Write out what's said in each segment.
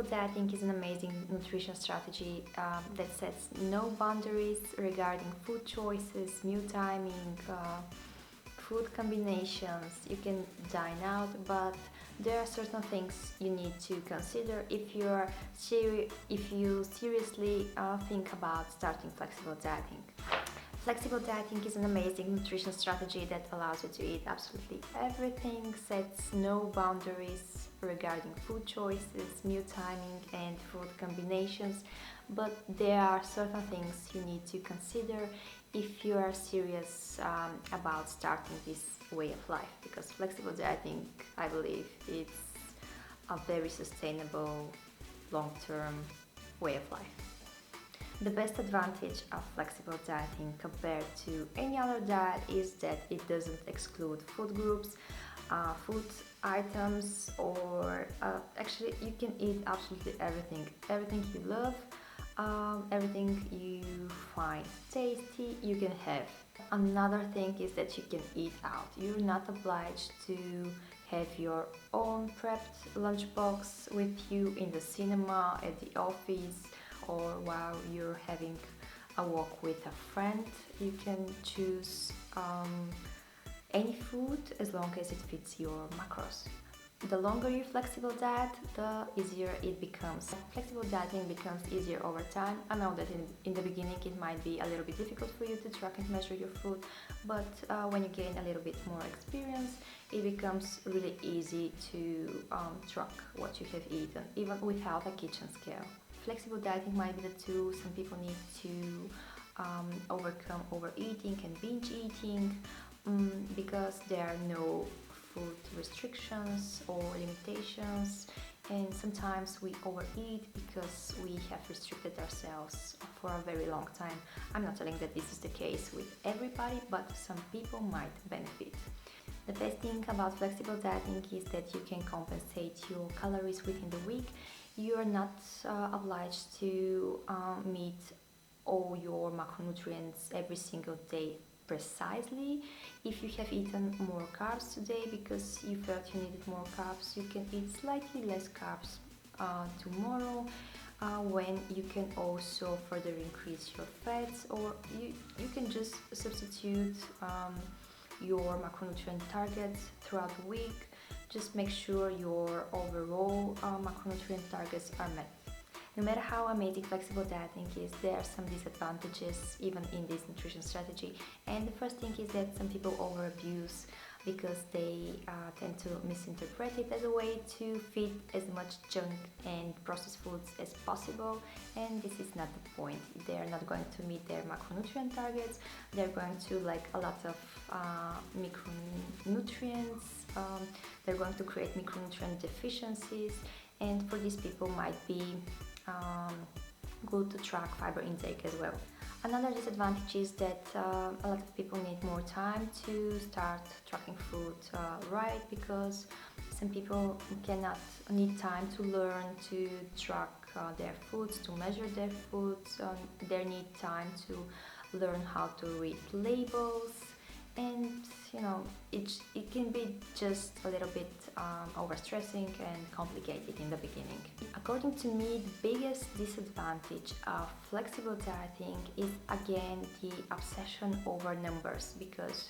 Flexible dieting is an amazing nutrition strategy that sets no boundaries regarding food choices, meal timing, food combinations. You can dine out, but there are certain things you need to consider if you seriously think about starting flexible dieting. Flexible dieting is an amazing nutrition strategy that allows you to eat absolutely everything, sets no boundaries regarding food choices, meal timing, and food combinations. But there are certain things you need to consider if you are serious about starting this way of life, because flexible dieting, I believe, it's a very sustainable long-term way of life. The best advantage of flexible dieting compared to any other diet is that it doesn't exclude food groups, food items, or actually you can eat absolutely everything you love, everything you find tasty, you can have. Another thing is that you can eat out. You're not obliged to have your own prepped lunchbox with you in the cinema, at the office, or while you're having a walk with a friend. You can choose any food as long as it fits your macros. The longer you flexible diet, the easier it becomes. Flexible dieting becomes easier over time. I know that in the beginning it might be a little bit difficult for you to track and measure your food, but when you gain a little bit more experience, it becomes really easy to track what you have eaten, even without a kitchen scale. Flexible dieting might be the tool some people need to overcome overeating and binge eating, because there are no food restrictions or limitations, and sometimes we overeat because we have restricted ourselves for a very long time. I'm not telling that this is the case with everybody, but some people might benefit. The best thing about flexible dieting is that you can compensate your calories within the week. You are not obliged to meet all your macronutrients every single day precisely. If you have eaten more carbs today because you felt you needed more carbs, you can eat slightly less carbs tomorrow, when you can also further increase your fats, or you can just substitute your macronutrient targets throughout the week. Just make sure your overall macronutrient targets are met. No matter how amazing flexible dieting is, there are some disadvantages even in this nutrition strategy. And the first thing is that some people overabuse because they tend to misinterpret it as a way to fit as much junk and processed foods as possible, and this is not the point. They are not going to meet their macronutrient targets. They're going to like a lot of micronutrients. They're going to create micronutrient deficiencies, and for these people might be good to track fiber intake as well. Another disadvantage is that a lot of people need more time to start tracking food right, because some people cannot need time to learn to track their foods, to measure their foods. They need time to learn how to read labels, and it can be just a little bit overstressing and complicated in the beginning. According to me, the biggest disadvantage of flexible dieting is again the obsession over numbers, because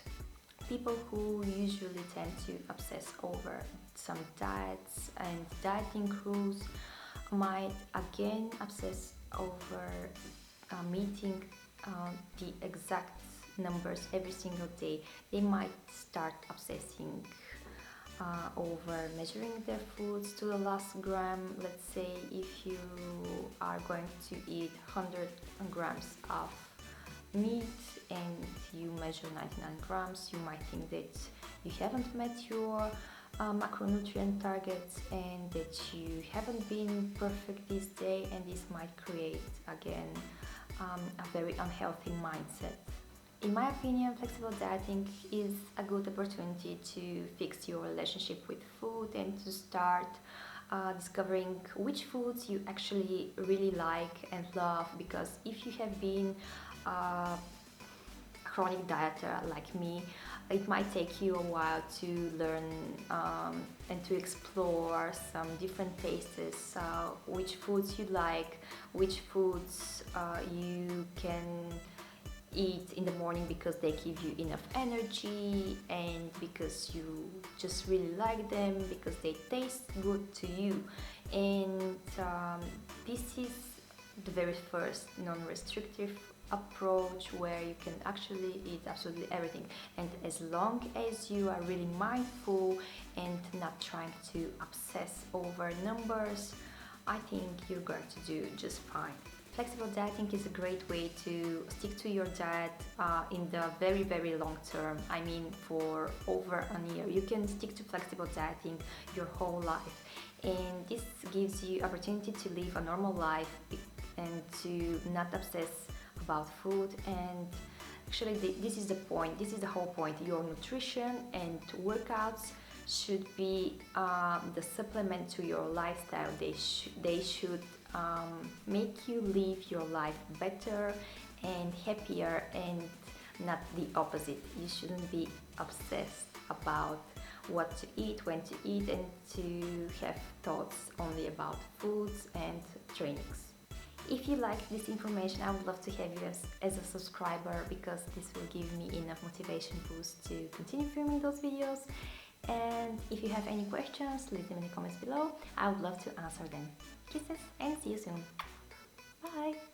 people who usually tend to obsess over some diets and dieting rules might again obsess over meeting the exact numbers every single day. They might start obsessing over measuring their foods to the last gram. Let's say if you are going to eat 100 grams of meat and you measure 99 grams, you might think that you haven't met your macronutrient targets and that you haven't been perfect this day, and this might create again a very unhealthy mindset. In my opinion, flexible dieting is a good opportunity to fix your relationship with food and to start discovering which foods you actually really like and love, because if you have been a chronic dieter like me, it might take you a while to learn and to explore some different tastes, which foods you like, which foods you can eat in the morning because they give you enough energy and because you just really like them, because they taste good to you. And this is the very first non-restrictive approach where you can actually eat absolutely everything, and as long as you are really mindful and not trying to obsess over numbers, I think you're going to do just fine. Flexible dieting is a great way to stick to your diet in the very long term. I mean, for over a year. You can stick to flexible dieting your whole life, and this gives you opportunity to live a normal life and to not obsess about food. And actually this is the point, this is the whole point. Your nutrition and workouts should be the supplement to your lifestyle. They should make you live your life better and happier, and not the opposite. You shouldn't be obsessed about what to eat, when to eat, and to have thoughts only about foods and trainings. If you like this information, I would love to have you as a subscriber, because this will give me enough motivation boost to continue filming those videos. And if you have any questions, leave them in the comments below. I would love to answer them. Kisses and see you soon. Bye!